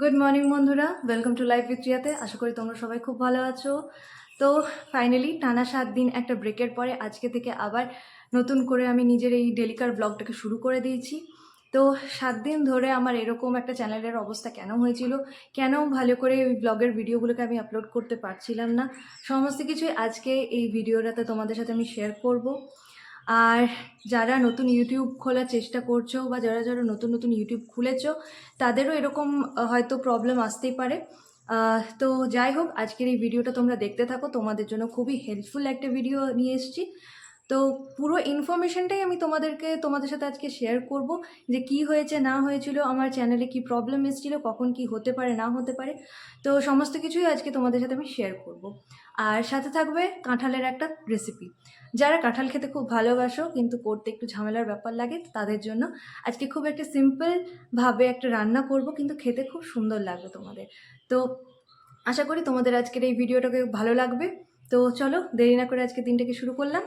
Good morning বন্ধুরা, welcome to life with রিয়াতে। আশা করি তোমরা সবাই খুব ভালো আছো। তো ফাইনালি টানা 7 দিন একটা ব্রেকের পরে আজকে থেকে আবার নতুন করে আমি নিজের এই ডেলিকার ব্লগটাকে শুরু করে দিয়েছি। তো 7 দিন ধরে আমার এরকম একটা চ্যানেলের অবস্থা কেন হয়েছিল, কেন ভালো করে ওই ব্লগের ভিডিওগুলোকে আমি আপলোড করতে পারছিলাম না, সমস্ত কিছুই আজকে এই ভিডিওটাতে তোমাদের সাথে আমি শেয়ার করব। আর যারা নতুন ইউটিউব খোলার চেষ্টা করছো বা যারা যারা নতুন নতুন ইউটিউব খুলেছো তাদেরও এরকম হয়তো প্রবলেম আসতেই পারে। তো যাই হোক, আজকের এই ভিডিওটা তোমরা দেখতে থাকো, তোমাদের জন্য খুবই হেল্পফুল একটা ভিডিও নিয়ে এসেছি। তো পুরো ইনফরমেশনটাই আমি তোমাদের সাথে আজকে শেয়ার করব, যে কি হয়েছে না হয়েছিল, আমার চ্যানেলে কি প্রবলেম এসেছিল, কখন কি হতে পারে না হতে পারে। তো সমস্ত কিছুই আজকে তোমাদের সাথে আমি শেয়ার করব। আর সাথে থাকবে কাঁঠালের একটা রেসিপি। যারা কাঁঠাল খেতে খুব ভালোবাসো কিন্তু করতে একটু ঝামেলার ব্যাপার লাগে, তাদের জন্য আজকে খুব একটা সিম্পলভাবে একটা রান্না করব, কিন্তু খেতে খুব সুন্দর লাগবে তোমাদের। তো আশা করি তোমাদের আজকের এই ভিডিওটাকে ভালো লাগবে। তো চলো দেরি না করে আজকে দিনটাকে শুরু করলাম।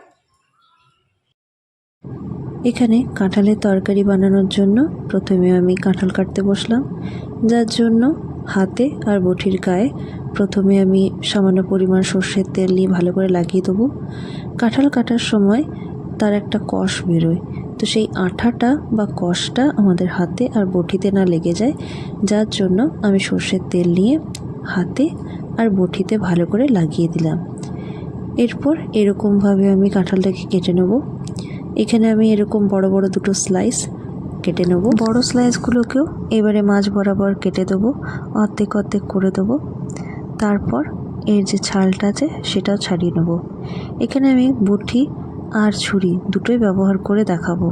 এখানে কাঁঠালের তরকারি বানানোর জন্য প্রথমে আমি কাঁঠাল কাটতে বসলাম, যার জন্য হাতে আর বটির গায়ে প্রথমে আমি সামান্য পরিমাণ সর্ষের তেল নিয়ে ভালো করে লাগিয়ে দেবো। কাঁঠাল কাটার সময় তার একটা কষ বেরোয়, তো সেই আঠাটা বা কষটা আমাদের হাতে আর বটিতে না লেগে যায়, যার জন্য আমি সর্ষের তেল নিয়ে হাতে আর বটিতে ভালো করে লাগিয়ে দিলাম। এরপর এরকমভাবে আমি কাঁঠালটাকে কেটে নেব। এখানে আমি এরকম বড় বড় দুটো স্লাইস কেটে নেব। বড় স্লাইসগুলোকেও এবারে মাঝ বরাবর কেটে দেবো, অর্ধেক অর্ধেক করে দেবো। তারপর এর যে ছালটা আছে সেটাও ছাড়িয়ে নেব। এখানে আমি বটি আর ছুরি দুটোই ব্যবহার করে দেখাবো।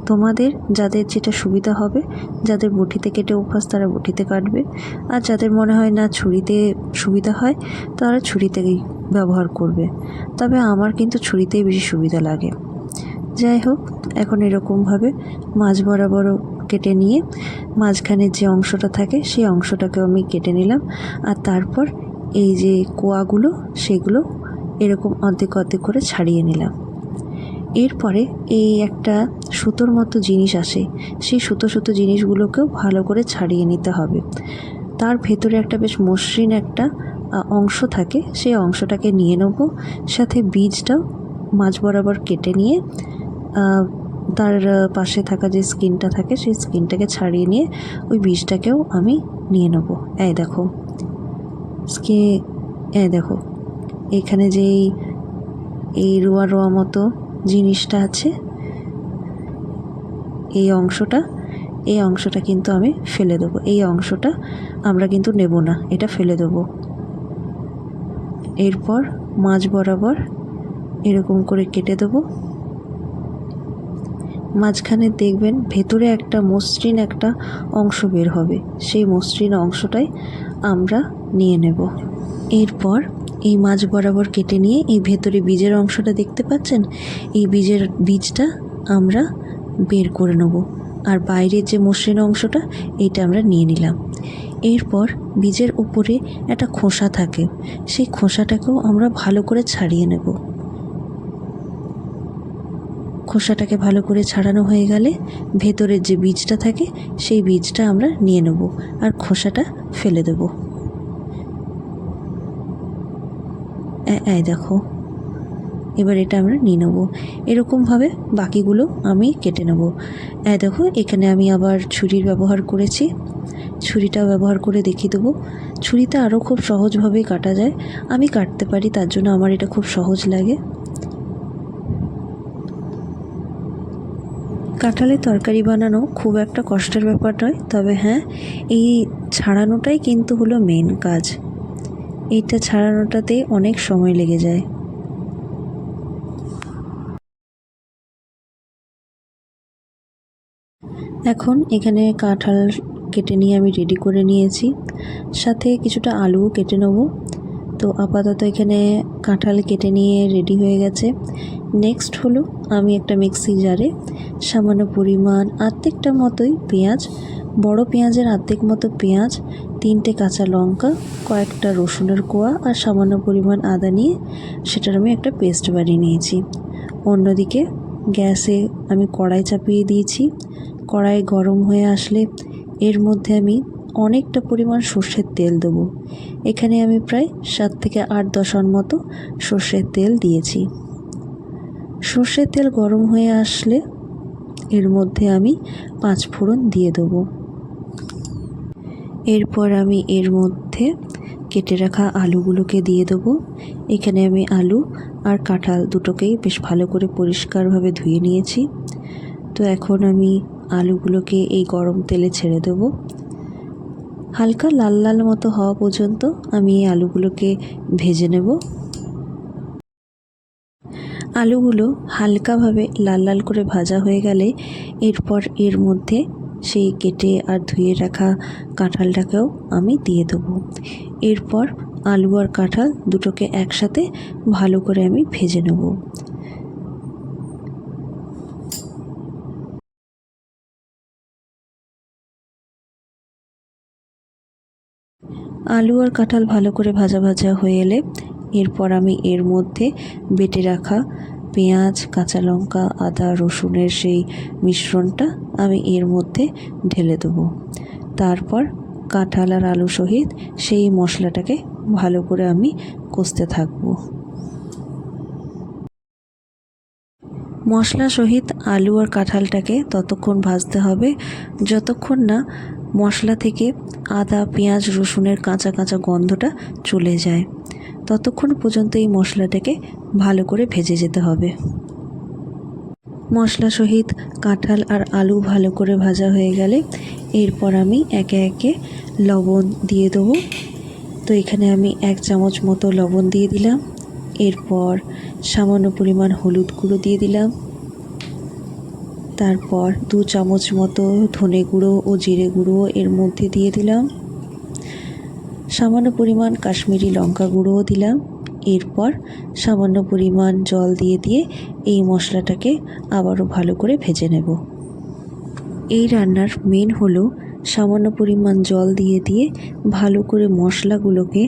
তোমাদের যাদের যেটা সুবিধা হবে, যাদের বটিতে কেটে অভ্যাস তারা বটিতে কাটবে, আর যাদের মনে হয় না ছুরিতে সুবিধা হয় তারা ছুরিতেই ব্যবহার করবে। তবে আমার কিন্তু ছুরিতেই বেশি সুবিধা লাগে। যাই হোক, এখন এরকমভাবে মাঝ বরাবর কেটে নিয়ে মাঝখানের যে অংশটা থাকে সেই অংশটাকেও আমি কেটে নিলাম। আর তারপর এই যে কোয়াগুলো সেগুলো এরকম অর্ধেক অর্ধেক করে ছাড়িয়ে নিলাম। এরপরে এই একটা সুতোর মতো জিনিস আসে, সেই সুতো সুতো জিনিসগুলোকেও ভালো করে ছাড়িয়ে নিতে হবে। তার ভেতরে একটা বেশ মসৃণ একটা অংশ থাকে, সেই অংশটাকে নিয়ে নেব। সাথে বীজটাও মাঝ বরাবর কেটে নিয়ে তার পাশে থাকা যে স্কিনটা থাকে সেই স্কিনটাকে ছাড়িয়ে নিয়ে ওই বীজটাকেও আমি নিয়ে নেব। এই দেখো দেখো এখানে যে এই রোয়া রোয়া মতো জিনিসটা আছে, এই অংশটা কিন্তু আমি ফেলে দেবো। এই অংশটা আমরা কিন্তু নেব না, এটা ফেলে দেবো। এরপর মাঝ বরাবর এরকম করে কেটে দেবো। মাঝখানে দেখবেন ভেতরে একটা মসৃণ একটা অংশ বের হবে, সেই মসৃণ অংশটাই আমরা নিয়ে নেব। এরপর এই মাঝ বরাবর কেটে নিয়ে এই ভেতরে বীজের অংশটা দেখতে পাচ্ছেন, এই বীজটা আমরা বের করে নেব। আর বাইরের যে মসৃণ অংশটা এইটা আমরা নিয়ে নিলাম। এরপর বীজের উপরে একটা খোসা থাকে, সেই খোসাটাকেও আমরা ভালো করে ছাড়িয়ে নেব। খোসাটাকে ভালো করে ছাড়ানো হয়ে গেলে ভেতরের যে বীজটা থাকে সেই বীজটা আমরা নিয়ে নেব আর খোসাটা ফেলে দেব। দেখো এবার এটা আমরা নিয়ে নেব। এরকমভাবে বাকিগুলো আমি কেটে নেব। দেখো এখানে আমি আবার ছুরির ব্যবহার করেছি, ছুরিটা ব্যবহার করে দেখিয়ে দেবো। ছুরিতে আরও খুব সহজভাবেই কাটা যায়, আমি কাটতে পারি, তার জন্য আমার এটা খুব সহজ লাগে। কাঁঠালের তরকারি বানানো খুব একটা কষ্টের ব্যাপার নয়, তবে হ্যাঁ, এই ছাড়ানোটাই কিন্তু হলো মেন কাজ। এইটা ছাড়ানোটাতে অনেক সময় লেগে যায়। এখন এখানে কাঁঠাল কেটে নিয়ে আমি রেডি করে নিয়েছি, সাথে কিছুটা আলুও কেটে নেব। তো আপাতত এখানে কাঁঠাল কেটে নিয়ে রেডি হয়ে গেছে। নেক্সট হলো আমি একটা মিক্সি জারে সামান্য পরিমাণ আর্ধেকটা মতোই পেঁয়াজ, বড় পেঁয়াজের আর্ধেক মতো পেঁয়াজ, 3টে কাঁচা লঙ্কা, কয়েকটা রসুনের কোয়া আর সামান্য পরিমাণ আদা নিয়ে সেটার আমি একটা পেস্ট বানিয়ে নিয়েছি। অন্যদিকে গ্যাসে আমি কড়াই চাপিয়ে দিয়েছি। কড়াই গরম হয়ে আসলে এর মধ্যে আমি অনেকটা পরিমাণ সর্ষের তেল দেবো। এখানে আমি প্রায় 7 থেকে 8-10 অন মতো সর্ষের তেল দিয়েছি। সর্ষের তেল গরম হয়ে আসলে এর মধ্যে আমি 5 ফোড়ন দিয়ে দেবো। এরপর আমি এর মধ্যে কেটে রাখা আলুগুলোকে দিয়ে দেবো। এখানে আমি আলু আর কাঁঠাল দুটোকেই বেশ ভালো করে পরিষ্কারভাবে ধুয়ে নিয়েছি। তো এখন আমি আলুগুলোকে এই গরম তেলে ছেড়ে দেবো। হালকা লাল লাল মতো হওয়া পর্যন্ত আমি এই আলুগুলোকে ভেজে নেব। আলুগুলো হালকাভাবে লাল লাল করে ভাজা হয়ে গেলে এরপর এর মধ্যে সেই কেটে আর ধুয়ে রাখা কাঁঠালটাকেও আমি দিয়ে দেবো। এরপর আলু আর কাঁঠাল দুটোকে একসাথে ভালো করে আমি ভেজে নেব। আলু আর কাঁঠাল ভালো করে ভাজা ভাজা হয়ে এলে এরপর আমি এর মধ্যে বেটে রাখা পেঁয়াজ, কাঁচা লঙ্কা, আদা, রসুনের সেই মিশ্রণটা আমি এর মধ্যে ঢেলে দেবো। তারপর কাঁঠাল আর আলু সহিত সেই মশলাটাকে ভালো করে আমি কষতে থাকবো। মশলা সহিত আলু আর কাঁঠালটাকে ততক্ষণ ভাজতে হবে যতক্ষণ না মশলা থেকে আদা, পেঁয়াজ, রসুনের কাঁচা কাঁচা গন্ধটা চলে যায়। ততক্ষণ পর্যন্ত এই মশলাটাকে ভালো করে ভেজে যেতে হবে। মশলা সহিত কাঁঠাল আর আলু ভালো করে ভাজা হয়ে গেলে এরপর আমি একে একে লবণ দিয়ে দেবো। তো এখানে আমি 1 চামচ মতো লবণ দিয়ে দিলাম। এরপর সামান্য পরিমাণ হলুদ গুঁড়ো দিয়ে দিলাম। তারপর 2 চামচ মতো ধনে গুঁড়ো ও জিরে গুঁড়ো এর মধ্যে দিয়ে দিলাম। সামান্য পরিমাণ কাশ্মীরি লঙ্কা গুঁড়োও দিলাম। এরপর সামান্য পরিমাণ জল দিয়ে এই মশলাটাকে আবারও ভালো করে ভেজে নেব। এই রান্নার মেন হলো সামান্য পরিমাণ জল দিয়ে ভালো করে মশলাগুলোকে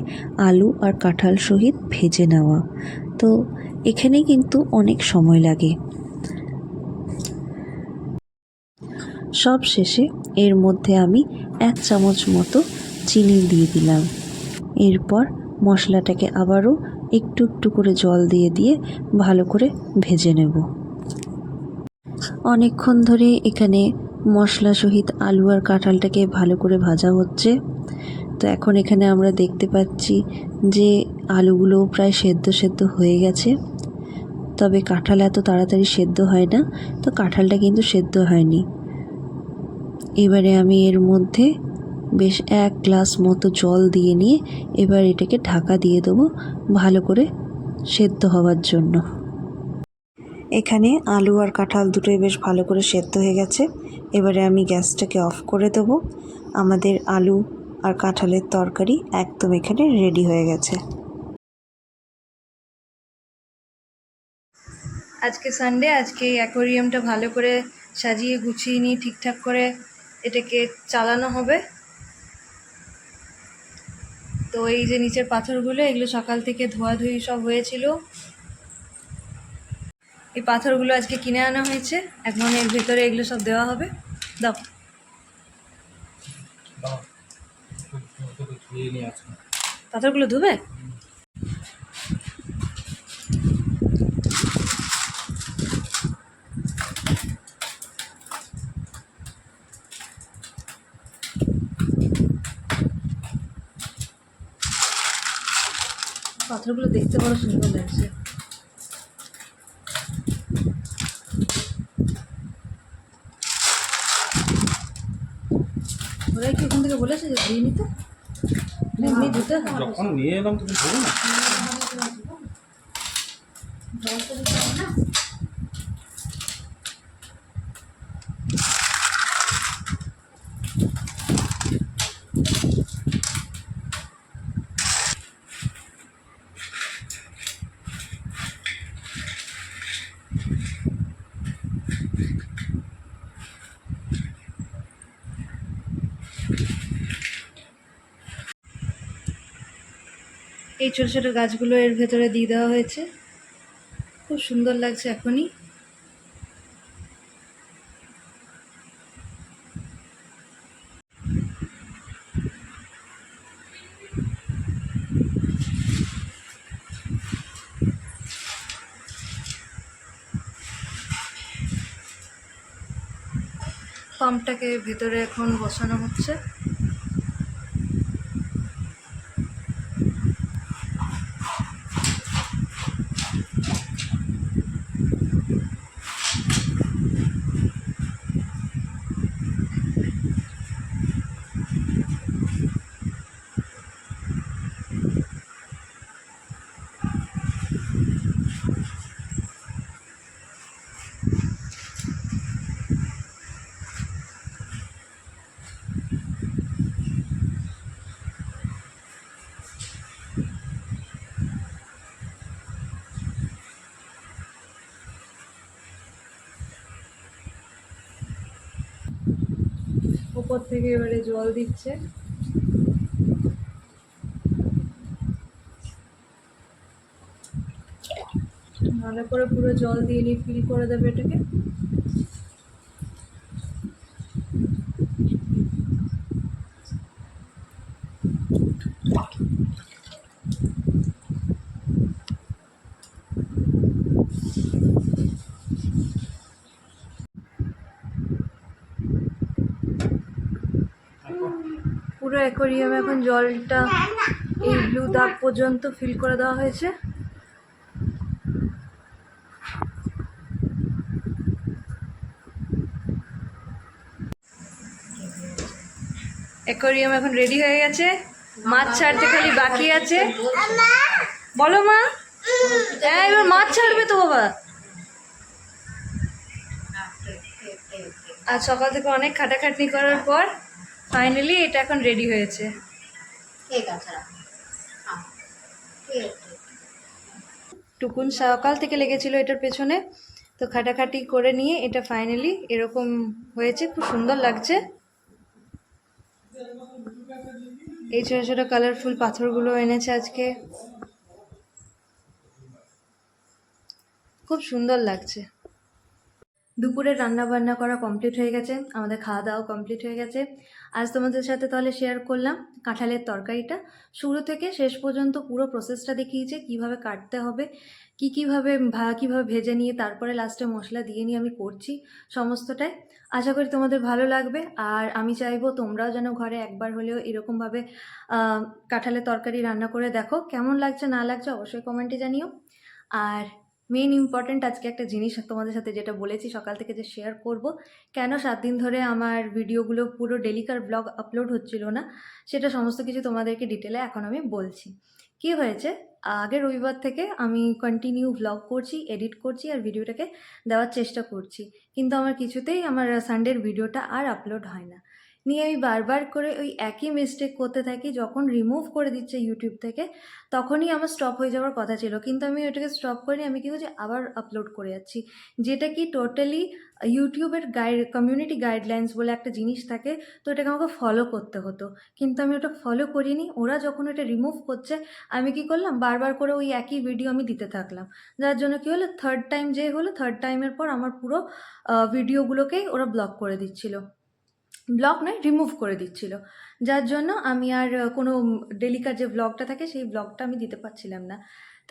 আলু আর কাঁঠাল সহিত ভেজে নেওয়া। তো এখানে কিন্তু অনেক সময় লাগে। সব শেষে এর মধ্যে আমি 1 চামচ মতো চিনি দিয়ে দিলাম। এরপর মশলাটাকে আবারও একটু একটু করে জল দিয়ে ভালো করে ভেজে নেব। অনেকক্ষণ ধরে এখানে মশলা সহিত আলু আর কাঁঠালটাকে ভালো করে ভাজা হচ্ছে। তো এখন এখানে আমরা দেখতে পাচ্ছি যে আলুগুলো প্রায় সেদ্ধ হয়ে গেছে। তবে কাঁঠাল এত তাড়াতাড়ি সেদ্ধ হয় না, তো কাঁঠালটা কিন্তু সেদ্ধ হয়নি। এবারে আমি এর মধ্যে বেশ 1 গ্লাস মতো জল দিয়ে নিয়ে এবার এটাকে ঢাকা দিয়ে দেবো ভালো করে সেদ্ধ হওয়ার জন্য। এখানে আলু আর কাঁঠাল দুটোই বেশ ভালো করে সেদ্ধ হয়ে গেছে। এবারে আমি গ্যাসটাকে অফ করে দেবো। আমাদের আলু আর কাঁঠালের তরকারি একদম এখানে রেডি হয়ে গেছে। আজকে সানডে, আজকে এই অ্যাকোয়ারিয়ামটা ভালো করে সাজিয়ে গুছিয়ে নিয়ে ঠিকঠাক করে এটাকে চালানো হবে। তো এই যে নিচের পাথরগুলো, এগুলো সকাল থেকে ধোয়াধুয়ি সব হয়েছিল। এই পাথরগুলো আজকে কিনে আনা হয়েছে, এখন এর ভেতরে এগুলো সব দেওয়া হবে। দাও, পাথরগুলো ধুবে। পাথরগুলো দেখতে বড় সুন্দর লাগছে। ওরা কি এখান থেকে বলেছে যে ধুয়ে নিতে? এমনি ধুতে হয়? যখন নিয়ে এলাম তখন ধরো না। এই ছোট ছোট গাছগুলো এর ভেতরে দিয়ে দেওয়া হয়েছে, খুব সুন্দর লাগছে এখনই। পাম্পটাকে ভেতরে এখন বসানো হচ্ছে। উপর থেকে এবারে জল দিচ্ছে। ভালো করে পুরো জল দিয়ে নিয়ে ফিল করে দেবে এটাকে। পুরো অ্যাকোয়ারিয়ামে এখন জলটা এই ব্লু দাগ পর্যন্ত ফিল করে দেওয়া হয়েছে। অ্যাকোয়ারিয়াম এখন রেডি হয়ে গেছে, মাছ ছাড়তে খালি বাকি আছে। বলো মা। হ্যাঁ এবার মাছ ছাড়বে তো বাবা। আর সকাল থেকে অনেক খাটাখাটনি করার পর ফাইনালি এটা এখন রেডি হয়েছে। টুকুন সকাল থেকে লেগেছিল এটার পেছনে, তো খাটাখাটি করে নিয়ে এটা ফাইনালি এরকম হয়েছে, খুব সুন্দর লাগছে। এই ছোটো ছোটো কালারফুল পাথরগুলো এনেছে আজকে, খুব সুন্দর লাগছে। দুপুরে রান্না বান্না করা কমপ্লিট হয়ে গেছে, আমাদের খাওয়া দাওয়া কমপ্লিট হয়ে গেছে। আজ তোমাদের সাথে তাহলে শেয়ার করলাম কাঁঠালের তরকারিটা, শুরু থেকে শেষ পর্যন্ত পুরো প্রসেসটা দেখিয়েছে, কিভাবে কাটতে হবে, কীভাবে ভেজে নিয়ে তারপরে লাস্টে মশলা দিয়ে নিয়ে আমি করছি সমস্তটাই। আশা করি তোমাদের ভালো লাগবে, আর আমি চাইবো তোমরাও যেন ঘরে একবার হলেও এরকমভাবে কাঁঠালের তরকারি রান্না করে দেখো। কেমন লাগছে না লাগছে অবশ্যই কমেন্টে জানিও। আর মেন ইম্পর্ট্যান্ট আজকে একটা জিনিস তোমাদের সাথে যেটা বলেছি সকাল থেকে যে শেয়ার করব, কেন 7 দিন ধরে আমার ভিডিওগুলো পুরো ডেলিকার ব্লগ আপলোড হচ্ছিল না, সেটা সমস্ত কিছু তোমাদেরকে ডিটেলে এখন আমি বলছি। কি হয়েছে, আগের রবিবার থেকে আমি কন্টিনিউ ব্লগ করছি, এডিট করছি আর ভিডিওটাকে দেওয়ার চেষ্টা করছি, কিন্তু আমার কিছুতেই আমার সানডের ভিডিওটা আর আপলোড হয় না। নিয়ে আমি বারবার করে ওই একই মিস্টেক করতে থাকি, যখন রিমুভ করে দিচ্ছে ইউটিউব থেকে তখনই আমার স্টপ হয়ে যাওয়ার কথা ছিল, কিন্তু আমি ওটাকে স্টপ করিনি, আমি কী করছি আবার আপলোড করে যাচ্ছি, যেটা কি টোটালি ইউটিউবের কমিউনিটি গাইডলাইন্স বলে একটা জিনিস থাকে, তো এটাকে আমাকে ফলো করতে হতো, কিন্তু আমি ওটা ফলো করিনি। ওরা যখন এটা রিমুভ করছে আমি কি করলাম, বারবার করে ওই একই ভিডিও আমি দিতে থাকলাম, যার জন্য কি হলো, থার্ড টাইমের পর আমার পুরো ভিডিওগুলোকেই ওরা ব্লক করে দিচ্ছিল, ব্লক নয় রিমুভ করে দিচ্ছিল, যার জন্য আমি আর কোনো ডেলিকার যে ব্লগটা থাকে সেই ব্লগটা আমি দিতে পারছিলাম না।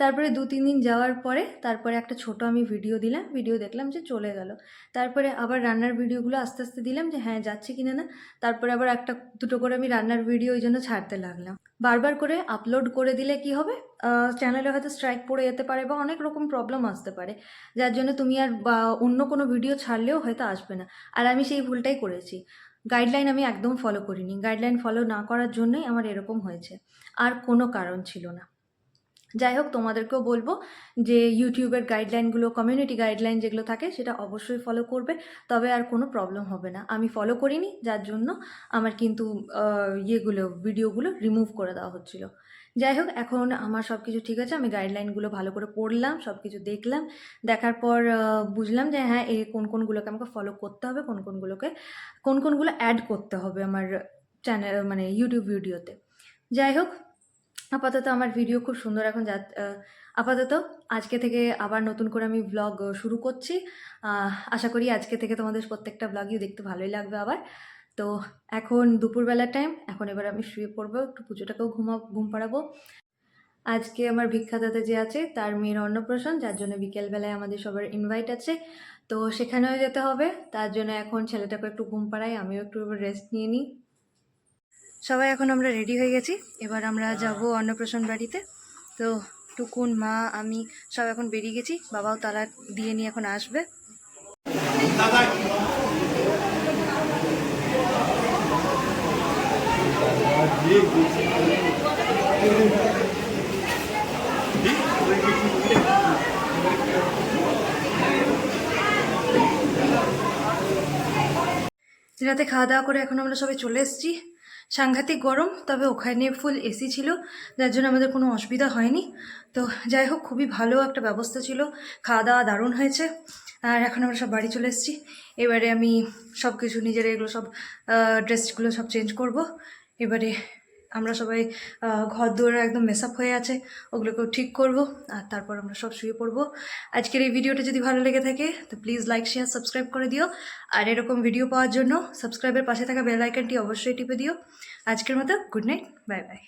তারপরে 2-3 দিন যাওয়ার পরে তারপরে একটা ছোট আমি ভিডিও দিলাম, ভিডিও দেখলাম যে চলে গেল, তারপরে আবার রান্নার ভিডিওগুলো আস্তে আস্তে দিলাম যে হ্যাঁ যাচ্ছে কিনা না, তারপরে আবার একটা দুটো করে আমি রান্নার ভিডিও ওই জন্য ছাড়তে লাগলাম। বারবার করে আপলোড করে দিলে কি হবে, চ্যানেলে হয়তো স্ট্রাইক পড়ে যেতে পারে বা অনেক রকম প্রবলেম আসতে পারে, যার জন্য তুমি আর অন্য কোনো ভিডিও ছাড়লেও হয়তো আসবে না। আর আমি সেই ভুলটাই করেছি, গাইডলাইন আমি একদম ফলো করিনি, গাইডলাইন ফলো না করার জন্যই আমার এরকম হয়েছে, আর কোনো কারণ ছিল না। যাই হোক, তোমাদেরকেও বলবো যে ইউটিউবের গাইডলাইনগুলো, কমিউনিটি গাইডলাইন যেগুলো থাকে সেটা অবশ্যই ফলো করবে, তবে আর কোনো প্রবলেম হবে না। আমি ফলো করিনি, যার জন্য আমার কিন্তু ভিডিওগুলো রিমুভ করে দেওয়া হচ্ছিলো। যাই হোক, এখন আমার সব কিছু ঠিক আছে, আমি গাইডলাইনগুলো ভালো করে পড়লাম, সব কিছু দেখলাম, দেখার পর বুঝলাম যে হ্যাঁ এই কোনগুলোকে আমাকে ফলো করতে হবে, কোনগুলো অ্যাড করতে হবে আমার চ্যানেল মানে ইউটিউব ভিডিওতে। যাই হোক, আপাতত আমার ভিডিও খুব সুন্দর এখন আপাতত আজকে থেকে আবার নতুন করে আমি ব্লগ শুরু করছি। আশা করি আজকে থেকে তোমাদের প্রত্যেকটা ব্লগই দেখতে ভালোই লাগবে আবার। তো এখন দুপুরবেলার টাইম, এখন এবার আমি শুয়ে পড়বো, একটু পুজোটাকেও ঘুম পাড়াবো। আজকে আমার ভিক্ষাদাতা যে আছে তার মেয়ের অন্নপ্রাশন, যার জন্য বিকেলবেলায় আমাদের সবার ইনভাইট আছে। তো সেখানেও যেতে হবে, তার জন্য এখন ছেলেটাকে একটু ঘুম পাড়াই, আমিও একটু রেস্ট নিয়ে নিই। সবাই এখন আমরা রেডি হয়ে গেছি, এবার আমরা যাব অন্নপ্রাশন বাড়িতে। তো টুকুন, মা, আমি সব এখন বেরিয়ে গেছি, বাবাও তালা দিয়ে নিয়ে এখন আসবে। রাতে খাওয়া দাওয়া করে এখন আমরা সবাই চলে এসেছি। সাংঘাতিক গরম, তবে ওখানে ফুল এসি ছিল, যার জন্য আমাদের কোনো অসুবিধা হয়নি। তো যাই হোক, খুবই ভালো একটা ব্যবস্থা ছিল, খাওয়া দাওয়া দারুণ হয়েছে। আর এখন আমরা সব বাড়ি চলে এসেছি। এবারে আমি সব কিছু নিজের এগুলো সব ড্রেসগুলো সব চেঞ্জ করব। এবারে আমরা সবাই ঘর দুয়ার একদম মেসআপ হয়ে আছে, ওগুলোকেও ঠিক করব, আর তারপর আমরা সব শুয়ে পড়বো। আজকের এই ভিডিওটা যদি ভালো লেগে থাকে তো প্লিজ লাইক, শেয়ার, সাবস্ক্রাইব করে দিও। আর এরকম ভিডিও পাওয়ার জন্য সাবস্ক্রাইবের পাশে থাকা বেল আইকনটি অবশ্যই টিপে দিও। আজকের মতো গুড নাইট, বাই বাই।